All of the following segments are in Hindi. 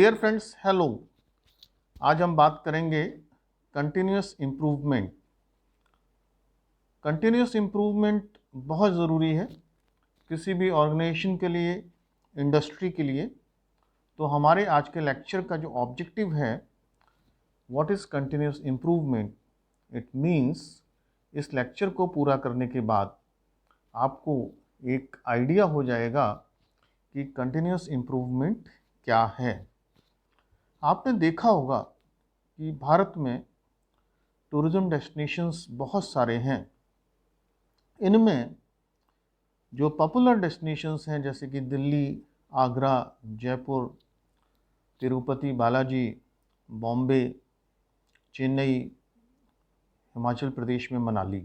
Dear friends, hello. आज हम बात करेंगे कंटिन्यूस इम्प्रूवमेंट। कंटिन्यूस इम्प्रूवमेंट बहुत ज़रूरी है किसी भी ऑर्गेनाइजेशन के लिए, इंडस्ट्री के लिए। तो हमारे आज के लेक्चर का जो ऑब्जेक्टिव है, what is continuous improvement, it means इस लेक्चर को पूरा करने के बाद आपको एक आइडिया हो जाएगा कि कंटिन्यूस इम्प्रूवमेंट क्या है। आपने देखा होगा कि भारत में टूरिज़्म डेस्टिनेशंस बहुत सारे हैं। इनमें जो पॉपुलर डेस्टिनेशंस हैं जैसे कि दिल्ली, आगरा, जयपुर, तिरुपति बालाजी, बॉम्बे, चेन्नई, हिमाचल प्रदेश में मनाली।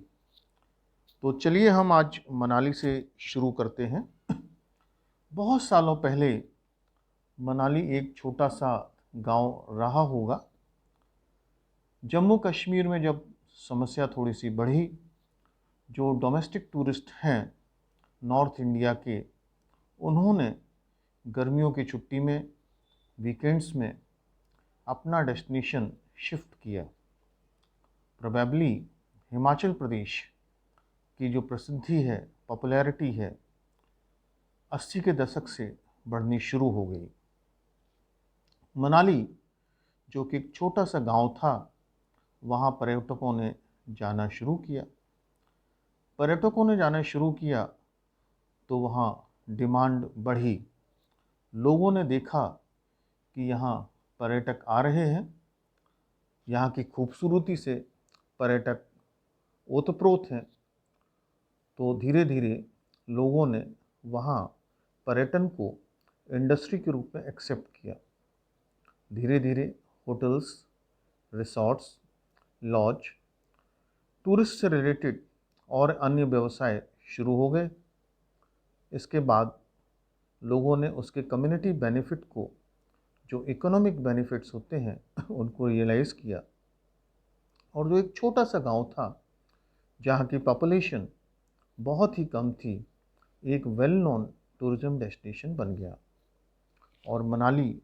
तो चलिए हम आज मनाली से शुरू करते हैं। बहुत सालों पहले मनाली एक छोटा सा गांव रहा होगा। जम्मू कश्मीर में जब समस्या थोड़ी सी बढ़ी, जो डोमेस्टिक टूरिस्ट हैं नॉर्थ इंडिया के, उन्होंने गर्मियों की छुट्टी में, वीकेंड्स में अपना डेस्टिनेशन शिफ्ट किया। प्रोबेबली हिमाचल प्रदेश की जो प्रसिद्धि है, पॉपुलैरिटी है, 80 के दशक से बढ़नी शुरू हो गई। मनाली जो कि एक छोटा सा गांव था, वहाँ पर्यटकों ने जाना शुरू किया। पर्यटकों ने जाना शुरू किया तो वहाँ डिमांड बढ़ी। लोगों ने देखा कि यहाँ पर्यटक आ रहे हैं, यहाँ की खूबसूरती से पर्यटक ओतप्रोत हैं। तो धीरे धीरे लोगों ने वहाँ पर्यटन को इंडस्ट्री के रूप में एक्सेप्ट किया। धीरे धीरे होटल्स, रिसॉर्ट्स, लॉज, टूरिस्ट से रिलेटेड और अन्य व्यवसाय शुरू हो गए। इसके बाद लोगों ने उसके कम्युनिटी बेनिफिट को, जो इकोनॉमिक बेनिफिट्स होते हैं, उनको रियलाइज़ किया। और जो एक छोटा सा गांव था जहाँ की पॉपुलेशन बहुत ही कम थी, एक वेल नोन टूरिज़्म डेस्टिनेशन बन गया। और मनाली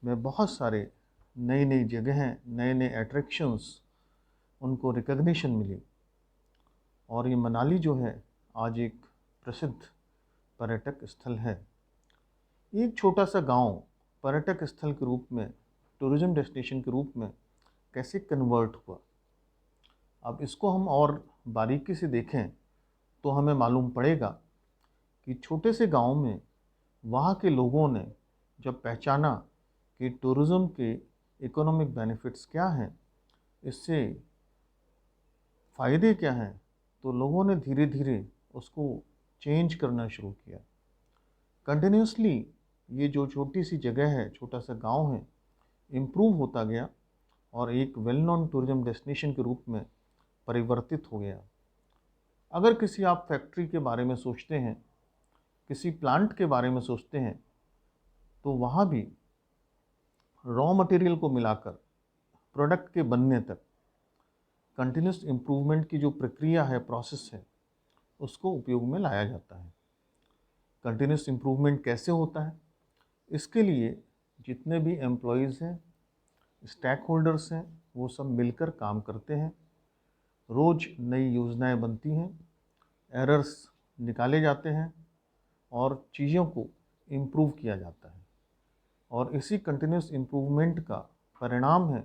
में बहुत सारे नई नई जगहें, नए नए अट्रैक्शंस, उनको रिकग्निशन मिली। और ये मनाली जो है आज एक प्रसिद्ध पर्यटक स्थल है। एक छोटा सा गांव पर्यटक स्थल के रूप में, टूरिज़्म डेस्टिनेशन के रूप में कैसे कन्वर्ट हुआ। अब इसको हम और बारीकी से देखें तो हमें मालूम पड़ेगा कि छोटे से गांव में वहाँ के लोगों ने जब पहचाना कि टूरिज़्म के इकोनॉमिक बेनिफिट्स क्या हैं, इससे फ़ायदे क्या हैं, तो लोगों ने धीरे धीरे उसको चेंज करना शुरू किया। कंटिन्यूसली ये जो छोटी सी जगह है, छोटा सा गांव है, इम्प्रूव होता गया और एक वेल नोन टूरिज़्म डेस्टिनेशन के रूप में परिवर्तित हो गया। अगर किसी आप फैक्ट्री के बारे में सोचते हैं, किसी प्लांट के बारे में सोचते हैं, तो वहाँ भी रॉ मटेरियल को मिलाकर प्रोडक्ट के बनने तक कंटिन्यूस इम्प्रूवमेंट की जो प्रक्रिया है, प्रोसेस है, उसको उपयोग में लाया जाता है। कंटिन्यूस इम्प्रूवमेंट कैसे होता है, इसके लिए जितने भी एम्प्लॉयज़ हैं, स्टेक होल्डर्स हैं, वो सब मिलकर काम करते हैं। रोज़ नई योजनाएं बनती हैं, एरर्स निकाले जाते हैं और चीज़ों को इम्प्रूव किया जाता है। और इसी कंटिन्यूस इम्प्रूवमेंट का परिणाम है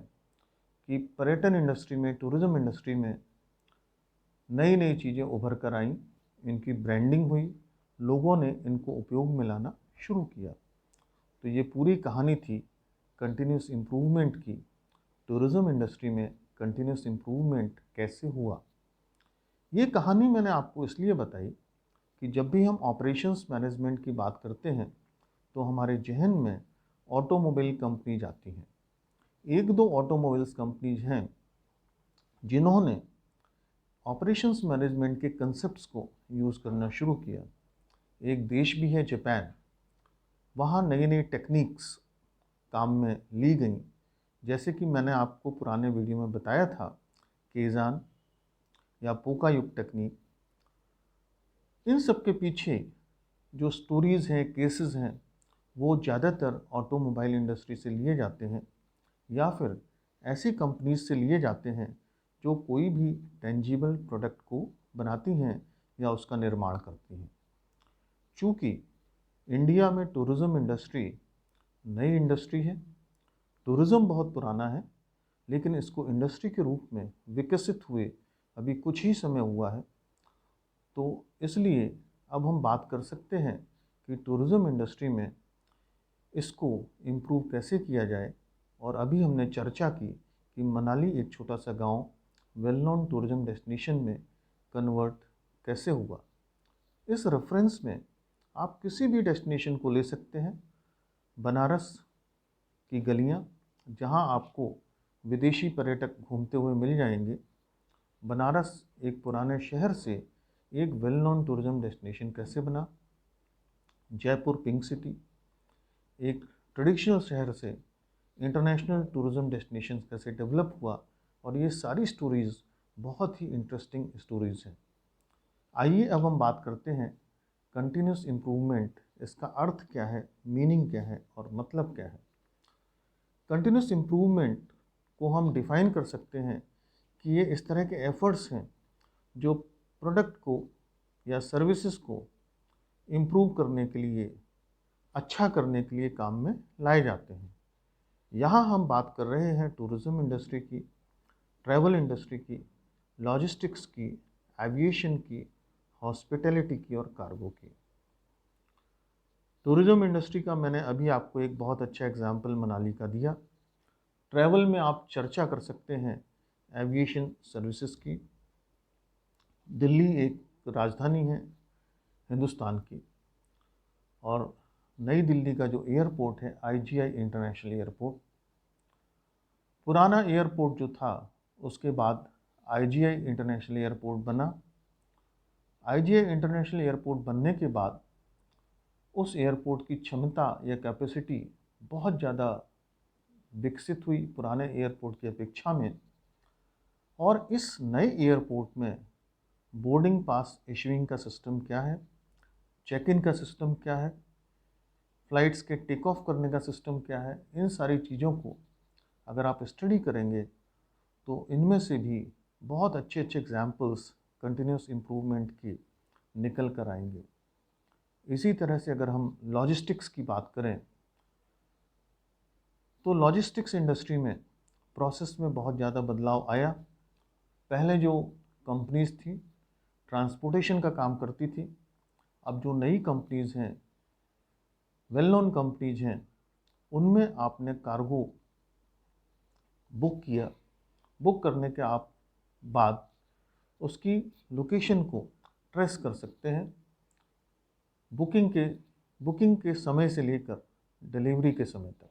कि पर्यटन इंडस्ट्री में, टूरिज़्म इंडस्ट्री में नई नई चीज़ें उभर कर आईं, इनकी ब्रांडिंग हुई, लोगों ने इनको उपयोग में लाना शुरू किया। तो ये पूरी कहानी थी कंटिन्यूस इम्प्रूवमेंट की। टूरिज़्म इंडस्ट्री में कंटिन्यूस इम्प्रूवमेंट कैसे हुआ, ये कहानी मैंने आपको इसलिए बताई कि जब भी हम ऑपरेशंस मैनेजमेंट की बात करते हैं तो हमारे जहन में ऑटोमोबाइल कंपनीज आती हैं। एक दो ऑटोमोबाइल्स कंपनीज हैं जिन्होंने ऑपरेशंस मैनेजमेंट के कंसेप्ट्स को यूज़ करना शुरू किया। एक देश भी है जापान, वहाँ नई नई टेक्निक्स काम में ली गई, जैसे कि मैंने आपको पुराने वीडियो में बताया था, केजान या पोका युग टेक्निक। इन सब के पीछे जो स्टोरीज़ हैं, केसेस हैं, वो ज़्यादातर ऑटोमोबाइल इंडस्ट्री से लिए जाते हैं या फिर ऐसी कंपनीज से लिए जाते हैं जो कोई भी टेंजिबल प्रोडक्ट को बनाती हैं या उसका निर्माण करती हैं। चूँकि इंडिया में टूरिज़्म इंडस्ट्री नई इंडस्ट्री है, टूरिज़्म बहुत पुराना है, लेकिन इसको इंडस्ट्री के रूप में विकसित हुए अभी कुछ ही समय हुआ है। तो इसलिए अब हम बात कर सकते हैं कि टूरिज़्म इंडस्ट्री में इसको इम्प्रूव कैसे किया जाए। और अभी हमने चर्चा की कि मनाली एक छोटा सा गांव वेल नोन टूरिज़्म डेस्टिनेशन में कन्वर्ट कैसे हुआ। इस रेफरेंस में आप किसी भी डेस्टिनेशन को ले सकते हैं। बनारस की गलियां जहां आपको विदेशी पर्यटक घूमते हुए मिल जाएंगे। बनारस एक पुराने शहर से एक वेल नोन टूरिज़्म डेस्टिनेशन कैसे बना। जयपुर पिंक सिटी एक ट्रेडिशनल शहर से इंटरनेशनल टूरिज़्म डेस्टिनेशन कैसे डेवलप हुआ। और ये सारी स्टोरीज़ बहुत ही इंटरेस्टिंग स्टोरीज़ हैं। आइए अब हम बात करते हैं कंटिन्यूस इम्प्रूवमेंट, इसका अर्थ क्या है, मीनिंग क्या है और मतलब क्या है। कंटिन्यूस इम्प्रूवमेंट को हम डिफ़ाइन कर सकते हैं कि ये इस तरह के एफ़र्ट्स हैं जो प्रोडक्ट को या सर्विसेज को इम्प्रूव करने के लिए, अच्छा करने के लिए काम में लाए जाते हैं। यहाँ हम बात कर रहे हैं टूरिज़्म इंडस्ट्री की, ट्रैवल इंडस्ट्री की, लॉजिस्टिक्स की, एविएशन की, हॉस्पिटैलिटी की और कार्गो की। टूरिज़्म इंडस्ट्री का मैंने अभी आपको एक बहुत अच्छा एग्जाम्पल मनाली का दिया। ट्रैवल में आप चर्चा कर सकते हैं एविएशन सर्विसेज की। दिल्ली एक राजधानी है हिंदुस्तान की, और नई दिल्ली का जो एयरपोर्ट है IGI इंटरनेशनल एयरपोर्ट, पुराना एयरपोर्ट जो था उसके बाद IGI इंटरनेशनल एयरपोर्ट बना। IGI इंटरनेशनल एयरपोर्ट बनने के बाद उस एयरपोर्ट की क्षमता या कैपेसिटी बहुत ज़्यादा विकसित हुई पुराने एयरपोर्ट की अपेक्षा में। और इस नए एयरपोर्ट में बोर्डिंग पास इशूइंग का सिस्टम क्या है, चेक इन का सिस्टम क्या है, फ़्लाइट्स के टेक ऑफ करने का सिस्टम क्या है, इन सारी चीज़ों को अगर आप स्टडी करेंगे तो इनमें से भी बहुत अच्छे अच्छे एग्जाम्पल्स कंटिन्यूस इम्प्रूवमेंट की निकल कर आएंगे। इसी तरह से अगर हम लॉजिस्टिक्स की बात करें तो लॉजिस्टिक्स इंडस्ट्री में प्रोसेस में बहुत ज़्यादा बदलाव आया। पहले जो कंपनीज थी ट्रांसपोर्टेशन का काम करती थी, अब जो नई कंपनीज हैं, वेल नोन कंपनीज हैं, उनमें आपने कार्गो बुक किया, बुक करने के आप बाद उसकी लोकेशन को ट्रेस कर सकते हैं बुकिंग के समय से लेकर डिलीवरी के समय तक।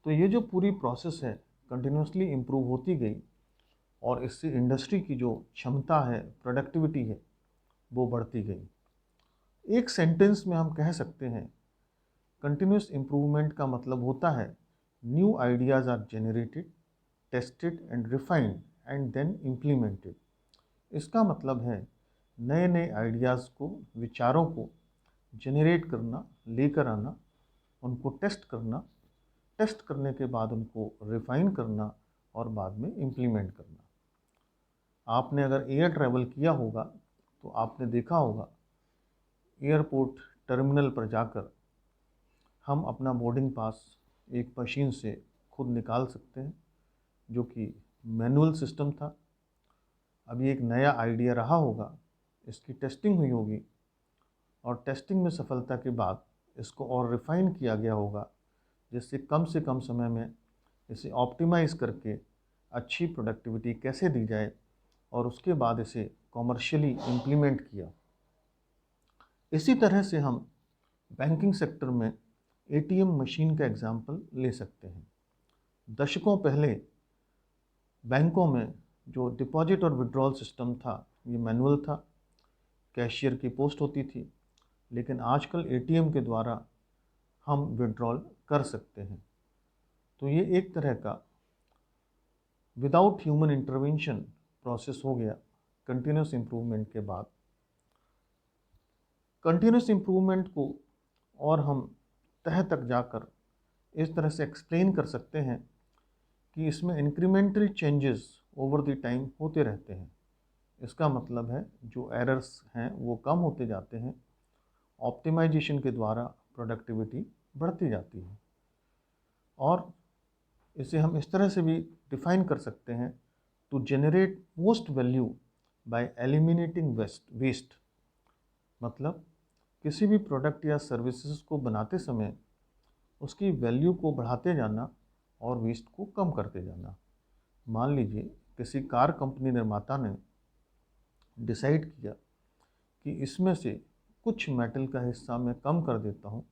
तो ये जो पूरी प्रोसेस है कंटिन्यूसली इम्प्रूव होती गई और इससे इंडस्ट्री की जो क्षमता है, प्रोडक्टिविटी है, वो बढ़ती गई। एक सेंटेंस में हम कह सकते हैं कंटिन्यूस इम्प्रूवमेंट का मतलब होता है new ideas are generated, tested and refined and then implemented. इसका मतलब है नए नए आइडियाज़ को, विचारों को जनरेट करना, लेकर आना, उनको टेस्ट करना, टेस्ट करने के बाद उनको रिफाइन करना और बाद में इम्प्लीमेंट करना। आपने अगर एयर ट्रैवल किया होगा तो आपने देखा होगा एयरपोर्ट टर्मिनल पर जाकर हम अपना बोर्डिंग पास एक मशीन से खुद निकाल सकते हैं, जो कि मैनुअल सिस्टम था। अभी एक नया आइडिया रहा होगा, इसकी टेस्टिंग हुई होगी और टेस्टिंग में सफलता के बाद इसको और रिफ़ाइन किया गया होगा, जिससे कम से कम समय में इसे ऑप्टिमाइज़ करके अच्छी प्रोडक्टिविटी कैसे दी जाए और उसके बाद इसे कॉमर्शियली इम्प्लीमेंट किया। इसी तरह से हम बैंकिंग सेक्टर में ATM मशीन का एग्जाम्पल ले सकते हैं। दशकों पहले बैंकों में जो डिपॉजिट और विड्रॉल सिस्टम था ये मैनुअल था, कैशियर की पोस्ट होती थी, लेकिन आजकल ATM के द्वारा हम विड्रॉल कर सकते हैं। तो ये एक तरह का विदाउट ह्यूमन इंटरवेंशन प्रोसेस हो गया कंटिन्यूस इम्प्रूवमेंट के बाद। कंटिन्यूस इम्प्रूवमेंट को और हम तह तक जाकर इस तरह से एक्सप्लेन कर सकते हैं कि इसमें incremental changes over the time होते रहते हैं। इसका मतलब है जो एरर्स हैं वो कम होते जाते हैं, ऑप्टिमाइजेशन के द्वारा प्रोडक्टिविटी बढ़ती जाती है। और इसे हम इस तरह से भी डिफाइन कर सकते हैं, to generate most value by eliminating waste. मतलब किसी भी प्रोडक्ट या सर्विसेज को बनाते समय उसकी वैल्यू को बढ़ाते जाना और वेस्ट को कम करते जाना। मान लीजिए किसी कार कंपनी निर्माता ने डिसाइड किया कि इसमें से कुछ मेटल का हिस्सा मैं कम कर देता हूँ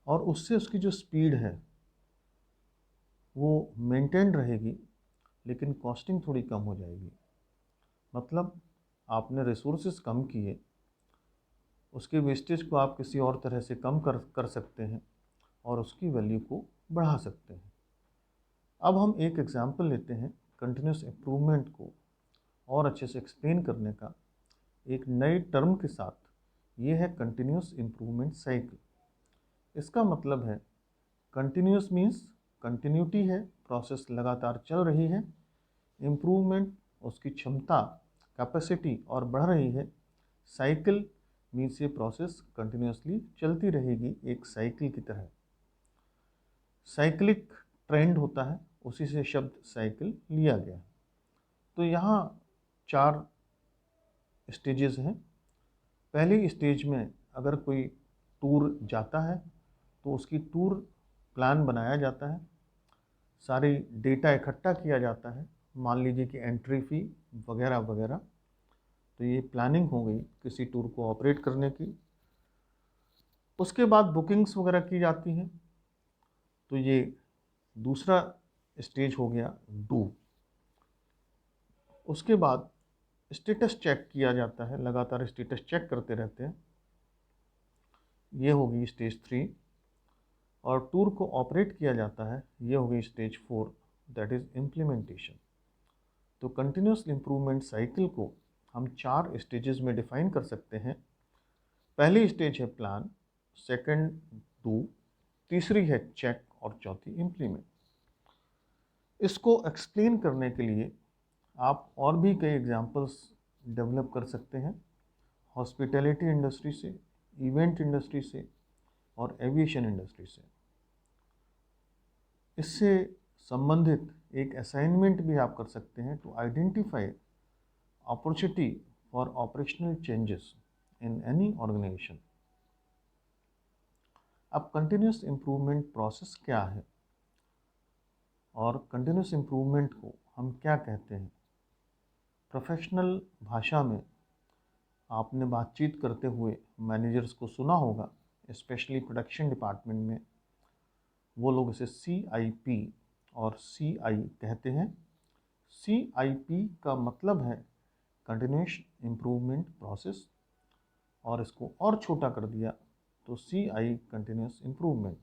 और उससे उसकी जो स्पीड है वो मेंटेन रहेगी, लेकिन कॉस्टिंग थोड़ी कम हो जाएगी। मतलब आपने रिसोर्सेज कम किए, उसके वेस्टेज को आप किसी और तरह से कम कर सकते हैं और उसकी वैल्यू को बढ़ा सकते हैं। अब हम एक एग्जांपल लेते हैं कंटिन्यूस इम्प्रूवमेंट को और अच्छे से एक्सप्लेन करने का एक नए टर्म के साथ। ये है कंटिन्यूस इम्प्रूवमेंट साइकिल। इसका मतलब है कंटिन्यूस मीन्स कंटिन्यूटी है, प्रोसेस लगातार चल रही है। इम्प्रूवमेंट उसकी क्षमता, कैपेसिटी और बढ़ रही है। साइकिल मीन्स ये प्रोसेस कंटिन्यूसली चलती रहेगी एक साइकिल की तरह। साइक्लिक ट्रेंड होता है, उसी से शब्द साइकिल लिया गया है। तो यहाँ 4 स्टेजेस हैं। पहली स्टेज में अगर कोई टूर जाता है तो उसकी टूर प्लान बनाया जाता है, सारी डेटा इकट्ठा किया जाता है, मान लीजिए कि एंट्री फ़ी वगैरह वगैरह। तो ये प्लानिंग हो गई किसी टूर को ऑपरेट करने की। उसके बाद बुकिंग्स वगैरह की जाती हैं। तो ये दूसरा स्टेज हो गया डू। उसके बाद स्टेटस चेक किया जाता है, लगातार स्टेटस चेक करते रहते हैं। ये होगी स्टेज 3। और टूर को ऑपरेट किया जाता है, ये होगी स्टेज 4, दैट इज़ इम्प्लीमेंटेशन। तो कंटिन्यूस इम्प्रूवमेंट साइकिल को हम 4 स्टेजेस में डिफाइन कर सकते हैं। पहली स्टेज है प्लान, सेकंड डू, तीसरी है चेक और चौथी इम्प्लीमेंट। इसको एक्सप्लेन करने के लिए आप और भी कई एग्जांपल्स डेवलप कर सकते हैं, हॉस्पिटैलिटी इंडस्ट्री से, इवेंट इंडस्ट्री से और एविएशन इंडस्ट्री से। इससे संबंधित एक असाइनमेंट भी आप कर सकते हैं, to identify opportunity for operational changes in any organisation. अब कंटिन्यूस इम्प्रूवमेंट प्रोसेस क्या है और कंटिन्यूस इम्प्रूवमेंट को हम क्या कहते हैं? प्रोफेशनल भाषा में आपने बातचीत करते हुए मैनेजर्स को सुना होगा, स्पेशली प्रोडक्शन डिपार्टमेंट में वो लोग इसे CIP और CI कहते हैं। CIP का मतलब है कंटिन्यूस इम्प्रूवमेंट प्रोसेस, और इसको और छोटा कर दिया तो CI continuous improvement.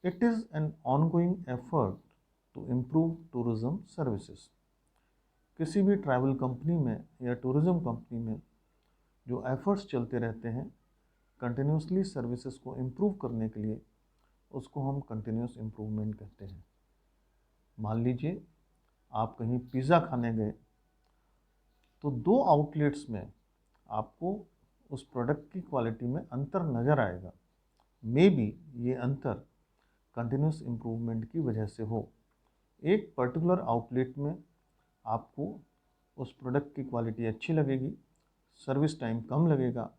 It is an ongoing effort to improve tourism services. किसी भी ट्रैवल कंपनी में या टूरिज्म कंपनी में जो एफर्ट्स चलते रहते हैं कंटिन्यूसली सर्विसेज को इम्प्रूव करने के लिए, उसको हम कंटिन्यूस इम्प्रूवमेंट कहते हैं। मान लीजिए आप कहीं पिज़्ज़ा खाने गए तो 2 आउटलेट्स में आपको उस प्रोडक्ट की क्वालिटी में अंतर नज़र आएगा। मे बी ये अंतर कंटिन्यूस इम्प्रूवमेंट की वजह से हो। एक पर्टिकुलर आउटलेट में आपको उस प्रोडक्ट की क्वालिटी अच्छी लगेगी, सर्विस टाइम कम लगेगा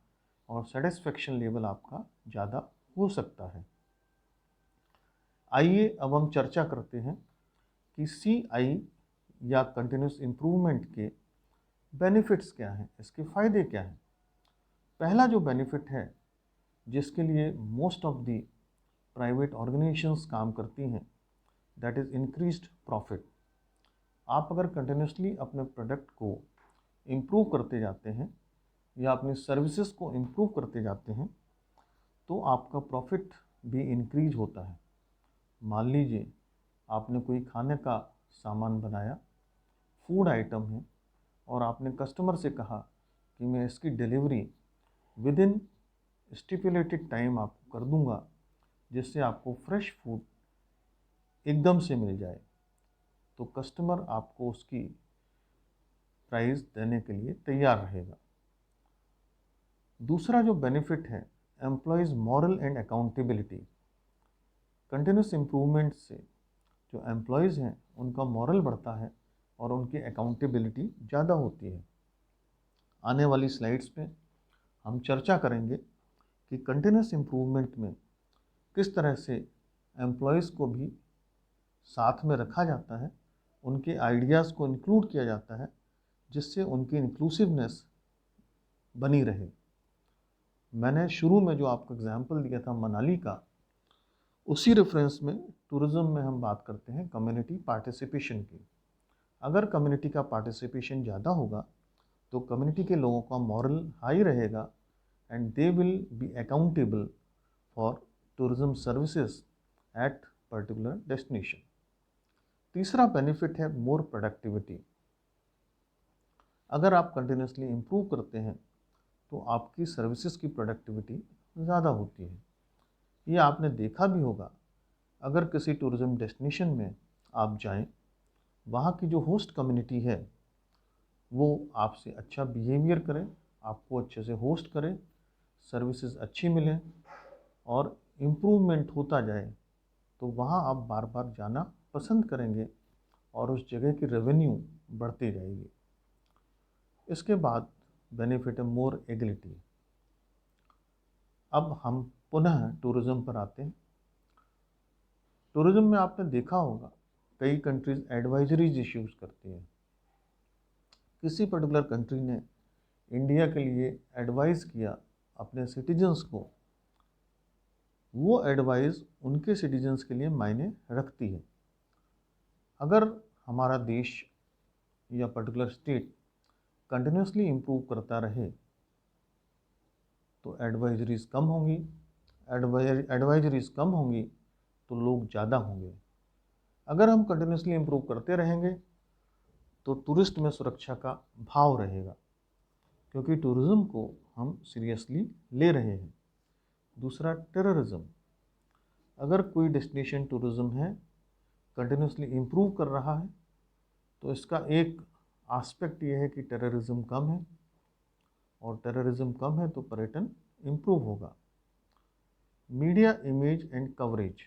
और सेटिस्फेक्शन लेवल आपका ज़्यादा हो सकता है। आइए अब हम चर्चा करते हैं कि CI या कंटिन्यूस इम्प्रूवमेंट के बेनिफिट्स क्या हैं, इसके फ़ायदे क्या हैं। पहला जो बेनिफिट है जिसके लिए most of the private organisations काम करती हैं, दैट इज़ इंक्रीज्ड प्रॉफिट। आप अगर कंटिन्यूसली अपने प्रोडक्ट को इम्प्रूव करते जाते हैं या अपनी सर्विसेज को इम्प्रूव करते जाते हैं तो आपका प्रॉफिट भी इंक्रीज होता है। मान लीजिए आपने कोई खाने का सामान बनाया, फूड आइटम है, और आपने कस्टमर से कहा कि मैं इसकी delivery with in stipulated time आपको कर दूंगा, जिससे आपको फ्रेश फूड एकदम से मिल जाए, तो कस्टमर आपको उसकी प्राइस देने के लिए तैयार रहेगा। दूसरा जो बेनिफिट है, employees moral and accountability. Continuous improvement से जो एम्प्लॉयज़ हैं उनका मॉरल बढ़ता है और उनकी अकाउंटेबिलिटी ज़्यादा होती है। आने वाली स्लाइड्स पे हम चर्चा करेंगे कि कंटिन्यूस इम्प्रूवमेंट में किस तरह से एम्प्लॉयज़ को भी साथ में रखा जाता है, उनके आइडियाज़ को इंक्लूड किया जाता है, जिससे उनकी इंक्लूसिवनेस बनी रहे। मैंने शुरू में जो आपको एग्जाम्पल दिया था मनाली का, उसी रेफरेंस में टूरिज़्म में हम बात करते हैं कम्युनिटी पार्टिसिपेशन की। अगर कम्युनिटी का पार्टिसिपेशन ज़्यादा होगा तो कम्युनिटी के लोगों का मॉरल हाई रहेगा and they will be accountable for tourism services at particular destination. तीसरा बेनिफिट है मोर प्रोडक्टिविटी। अगर आप कंटिन्यूसली इम्प्रूव करते हैं तो आपकी सर्विसेज की प्रोडक्टिविटी ज़्यादा होती है। ये आपने देखा भी होगा, अगर किसी टूरिज़्म डेस्टिनेशन में आप जाएं, वहाँ की जो होस्ट कम्युनिटी है वो आपसे अच्छा बिहेवियर करें, आपको अच्छे से होस्ट करें, सर्विसेज अच्छी मिलें और इम्प्रूवमेंट होता जाए, तो वहाँ आप बार बार जाना पसंद करेंगे और उस जगह की रेवेन्यू बढ़ती जाएगी। इसके बाद बेनिफिट है मोर एगिलिटी। अब हम पुनः टूरिज़्म पर आते हैं। टूरिज़्म में आपने देखा होगा कई कंट्रीज़ एडवाइजरीज इश्यूज़ करती हैं। किसी पर्टिकुलर कंट्री ने इंडिया के लिए एडवाइस किया अपने सिटीजन्स को, वो एडवाइस उनके सिटीजन्स के लिए मायने रखती है। अगर हमारा देश या पर्टिकुलर स्टेट कंटिन्यूसली इम्प्रूव करता रहे तो एडवाइजरीज कम होंगी, एडवाइजरीज कम होंगी तो लोग ज़्यादा होंगे। अगर हम कंटिन्यूसली इम्प्रूव करते रहेंगे तो टूरिस्ट में सुरक्षा का भाव रहेगा, क्योंकि टूरिज़्म को हम सीरियसली ले रहे हैं। दूसरा, टेररिज्म। अगर कोई डेस्टिनेशन टूरिज़्म है कंटिन्यूसली इम्प्रूव कर रहा है तो इसका एक आस्पेक्ट ये है कि टेररिज्म कम है, और टेररिज्म कम है तो पर्यटन इम्प्रूव होगा। Media image and coverage.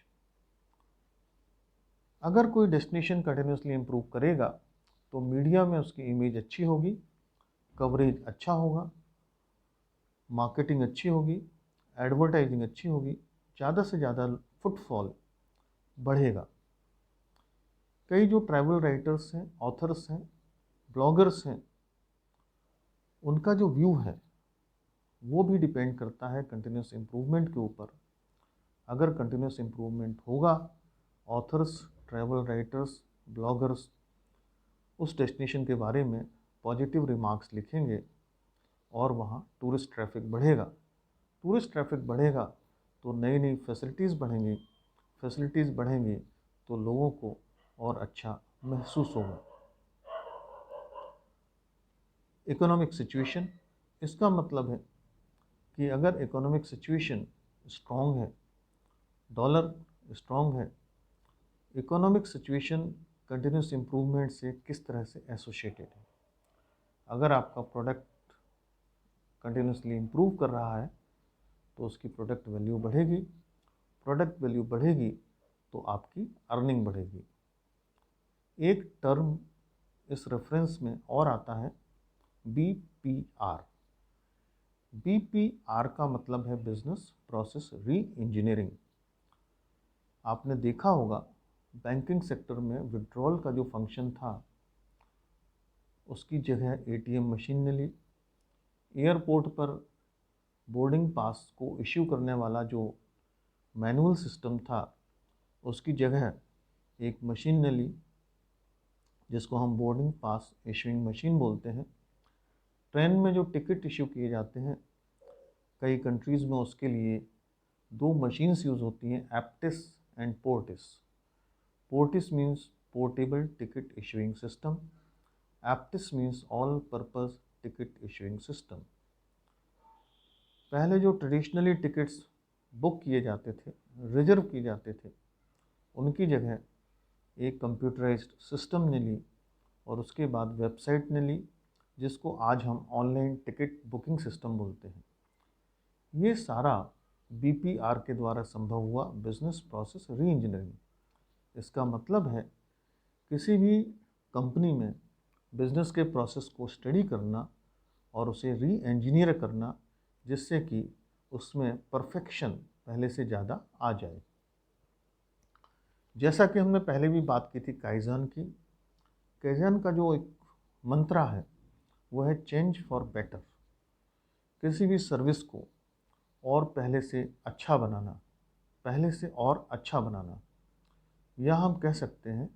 अगर कोई डेस्टिनेशन कंटिन्यूसली इम्प्रूव करेगा तो मीडिया में उसकी इमेज अच्छी होगी, कवरेज अच्छा होगा, मार्केटिंग अच्छी होगी, एडवर्टाइजिंग अच्छी होगी, ज़्यादा से ज़्यादा फुटफॉल बढ़ेगा। कई जो ट्रैवल राइटर्स हैं, ऑथर्स हैं, ब्लॉगर्स हैं, उनका जो व्यू है वो भी डिपेंड करता है कंटिन्यूस इम्प्रूवमेंट के ऊपर। अगर कंटिन्यूस इम्प्रूवमेंट होगा, ऑथर्स, ट्रैवल राइटर्स, ब्लॉगर्स उस डेस्टिनेशन के बारे में पॉजिटिव रिमार्क्स लिखेंगे और वहाँ टूरिस्ट ट्रैफिक बढ़ेगा। टूरिस्ट ट्रैफिक बढ़ेगा तो नई नई फैसिलिटीज़ बढ़ेंगी, फैसिलिटीज़ बढ़ेंगी तो लोगों को और अच्छा महसूस होगा। इकोनॉमिक सिचुएशन, इसका मतलब है कि अगर इकोनॉमिक सिचुएशन स्ट्रॉन्ग है, डॉलर स्ट्रॉन्ग है, इकोनॉमिक सिचुएशन कंटिन्यूस इम्प्रूवमेंट से किस तरह से एसोसिएटेड है। अगर आपका प्रोडक्ट कंटिन्यूसली इम्प्रूव कर रहा है तो उसकी प्रोडक्ट वैल्यू बढ़ेगी, प्रोडक्ट वैल्यू बढ़ेगी तो आपकी अर्निंग बढ़ेगी। एक टर्म इस रेफरेंस में और आता है BPR। BPR का मतलब है बिजनेस प्रोसेस री इंजीनियरिंग। आपने देखा होगा बैंकिंग सेक्टर में विड्रॉल का जो फंक्शन था उसकी जगह ATM मशीन ने ली। एयरपोर्ट पर बोर्डिंग पास को इश्यू करने वाला जो मैनुअल सिस्टम था उसकी जगह एक मशीन ने ली, जिसको हम बोर्डिंग पास इशूइंग मशीन बोलते हैं। ट्रेन में जो टिकट इशू किए जाते हैं कई कंट्रीज़ में, उसके लिए दो मशीन्स यूज़ होती हैं, APTIS and PORTIS. PORTIS means portable ticket issuing system, APTIS means all purpose ticket issuing system. पहले जो ट्रेडिशनली टिकट्स बुक किए जाते थे, रिजर्व किए जाते थे, उनकी जगह एक कंप्यूटराइज्ड सिस्टम ने ली और उसके बाद वेबसाइट ने ली, जिसको आज हम ऑनलाइन टिकट बुकिंग सिस्टम बोलते हैं। ये सारा बीपीआर के द्वारा संभव हुआ, बिजनेस प्रोसेस री इंजीनियरिंग। इसका मतलब है किसी भी कंपनी में बिजनेस के प्रोसेस को स्टडी करना और उसे री इंजीनियर करना, जिससे कि उसमें परफेक्शन पहले से ज़्यादा आ जाए। जैसा कि हमने पहले भी बात की थी काइजन की, काइजन का जो एक मंत्रा है वो है चेंज फॉर बेटर। किसी भी सर्विस को और पहले से अच्छा बनाना, पहले से और अच्छा बनाना, या हम कह सकते हैं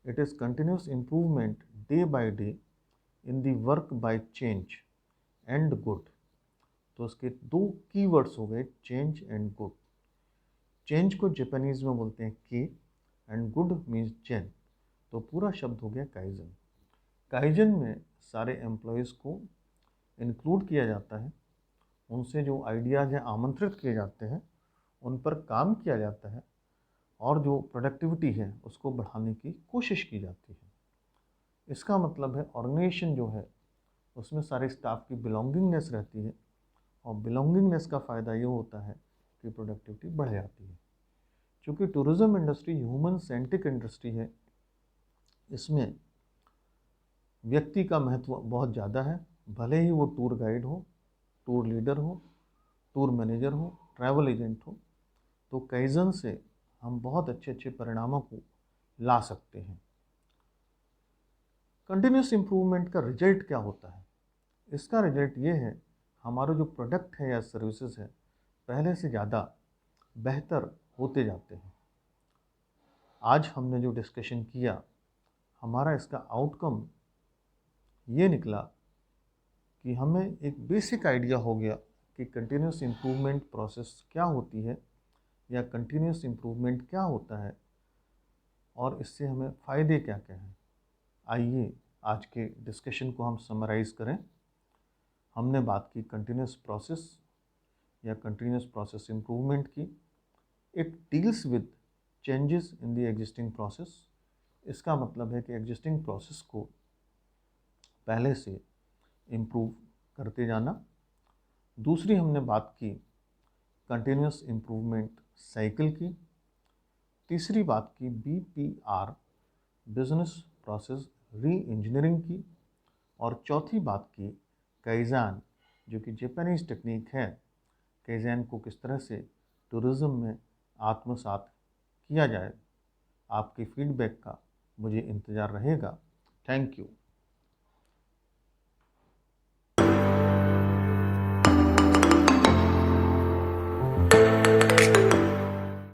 it is continuous improvement day by day in the work by change and good. तो उसके दो कीवर्ड्स हो गए, चेंज एंड गुड। चेंज को जापानीज में बोलते हैं के एंड गुड मीन्स जेन, तो पूरा शब्द हो गया काइजन। काइजन में सारे एम्प्लॉयज़ को इंक्लूड किया जाता है, उनसे जो आइडियाज़ हैं आमंत्रित किए जाते हैं, उन पर काम किया जाता है और जो प्रोडक्टिविटी है उसको बढ़ाने की कोशिश की जाती है। इसका मतलब है ऑर्गेनाइजेशन जो है उसमें सारे स्टाफ की बिलोंगिंगनेस रहती है, और बिलोंगिंगनेस का फ़ायदा ये होता है कि प्रोडक्टिविटी बढ़ जाती है। क्योंकि tourism industry human centric industry है, इसमें व्यक्ति का महत्व बहुत ज़्यादा है, भले ही वो टूर गाइड हो, टूर लीडर हो, टूर मैनेजर हो, ट्रैवल एजेंट हो। तो काइजन से हम बहुत अच्छे अच्छे परिणामों को ला सकते हैं। कंटिन्यूस इम्प्रूवमेंट का रिजल्ट क्या होता है? इसका रिजल्ट ये है, हमारा जो प्रोडक्ट है या सर्विसेज है पहले से ज़्यादा बेहतर होते जाते हैं। आज हमने जो डिस्कशन किया, हमारा इसका आउटकम ये निकला कि हमें एक बेसिक आइडिया हो गया कि कंटिन्यूस इम्प्रूवमेंट प्रोसेस क्या होती है या कंटिन्यूस इम्प्रूवमेंट क्या होता है और इससे हमें फ़ायदे क्या क्या हैं। आइए आज के डिस्कशन को हम समराइज़ करें। हमने बात की कंटिन्यूस प्रोसेस या कंटिन्यूस प्रोसेस इम्प्रूवमेंट की। It deals with changes in the existing process. इसका मतलब है कि एग्जिस्टिंग प्रोसेस को पहले से इम्प्रूव करते जाना। दूसरी हमने बात की कंटिन्यूस इम्प्रूवमेंट साइकिल की। तीसरी बात की बीपीआर, बिजनेस प्रोसेस री इंजीनियरिंग की। और चौथी बात की काइजन, जो कि जापानीज टेक्निक है। काइजन को किस तरह से टूरिज़्म में आत्मसात किया जाए। आपके फीडबैक का मुझे इंतज़ार रहेगा। Thank you.